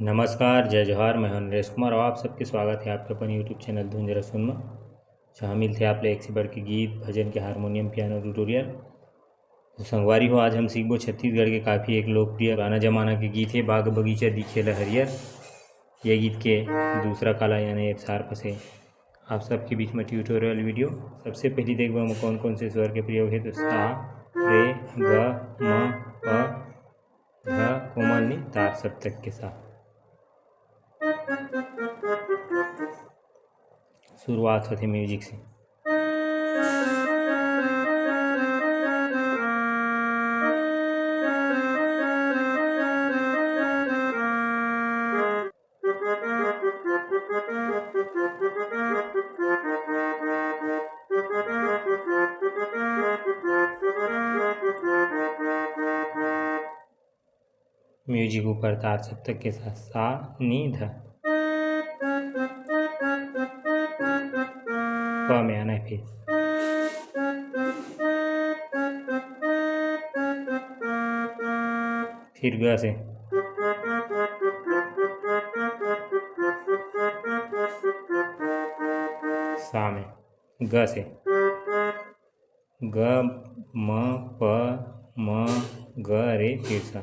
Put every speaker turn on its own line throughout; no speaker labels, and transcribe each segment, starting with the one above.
नमस्कार, जय जोहार। मैं हूं नरेश कुमार और आप सबके स्वागत है आपके अपन यूट्यूब चैनल धुन जरा सुनमा। शामिल थे आप ले एक से बढ़ के गीत भजन के हारमोनियम पियानो ट्यूटोरियल। तो संगवारी हो, आज हम सीखबो छत्तीसगढ़ के काफ़ी एक लोकप्रिय पुराना जमाना के गीत है बाग बगीचा दिखे ल हरियर। ये गीत के दूसरा काला यानी एफसार पसे आप सबके बीच में ट्यूटोरियल वीडियो। सबसे पहले देखबो हम कौन कौन से स्वर के प्रयोग है। तो सा, रे, ग, म, प, ध, कोमल नि तार सप्तक के साथ शुरुआत होती म्यूजिक से। म्यूजिक ऊपर तार सप्तक के साथ सा नी ध। प में आना है फिर ग से सा में ग से ग म प म ग रे फिर सा।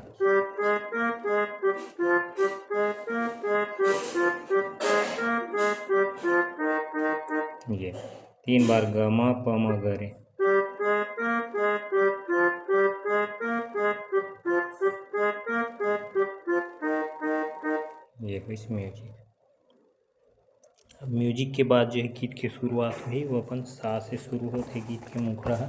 ये 3 बार ग म प म ग रे। ये इस म्यूजिक। अब म्यूजिक के बाद जो है गीत की शुरुआत हुई वो अपन सा से शुरू होते गीत के मुखड़ा है।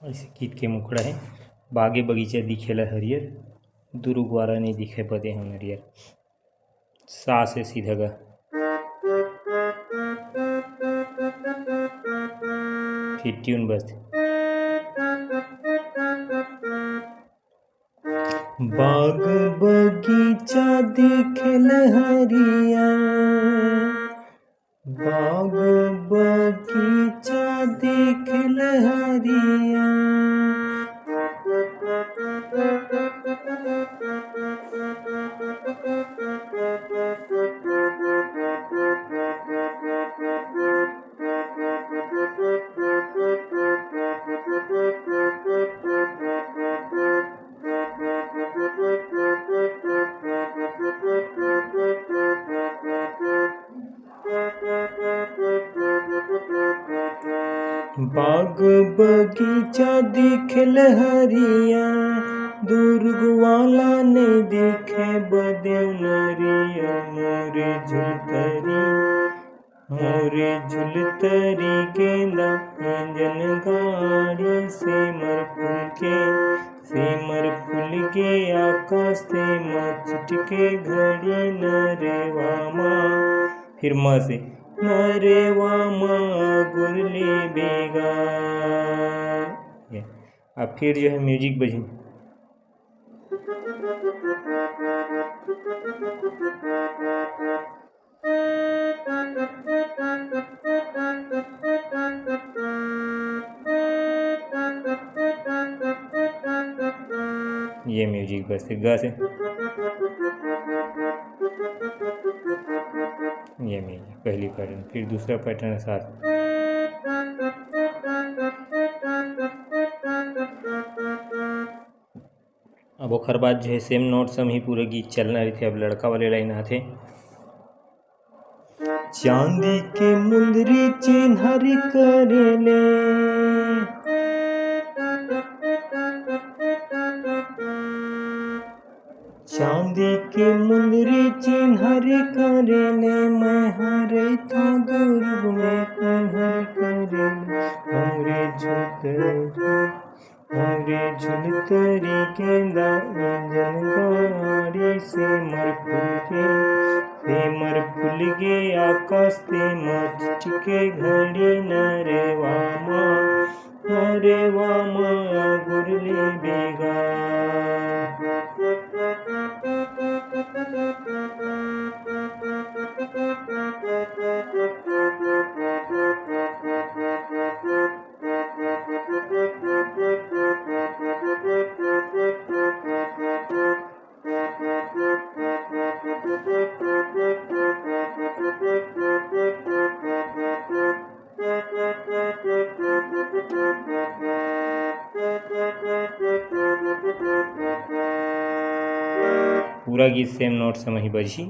ऐसे गीत के मुखड़ा है। बागे बगीचा दिखेला हरियर, दुरुगवारा नहीं दिखे बदे हम हरियर। सा से सीधा गा। फिर ट्यून बस। बाग बगीचा दिखेल हरियर, बाग बगीचा दिखेल हरियर। बाग बगीचा दिखेल हरिया, दुर्गवाला ने दिखे बदेव नरिया। मोरे झुलतरी गेंदा अंजन गाड़ी सेमर फूल के आकाश से चिटके घड़ी नरेवामा। फिर माँ से नरेवामा गुरली बेगा। अब फिर जो है म्यूजिक बजी। ये म्यूजिक बस गा से। ये म्यूजिक पहली पैटर्न, फिर दूसरा पैटर्न साथ। अब ओखर बाद जो है सेम नोट सम ही पूरे गीत चलना रही थे। अब लड़का वाले लाइन आते। चांदी के मुंदरी चिन्हरी करेले, चांदी के मुंदरी चिन्हरी करेले। मैं हरे था दुर्ग में पुनहर करेले। हमरे झुलतरी गेंदा इंजन गाड़ी से मर फूल गे आकाश ते मचके घड़ी नरे वामा गुरली बेगा। पूरा गीत सेम नोट से वही बजी।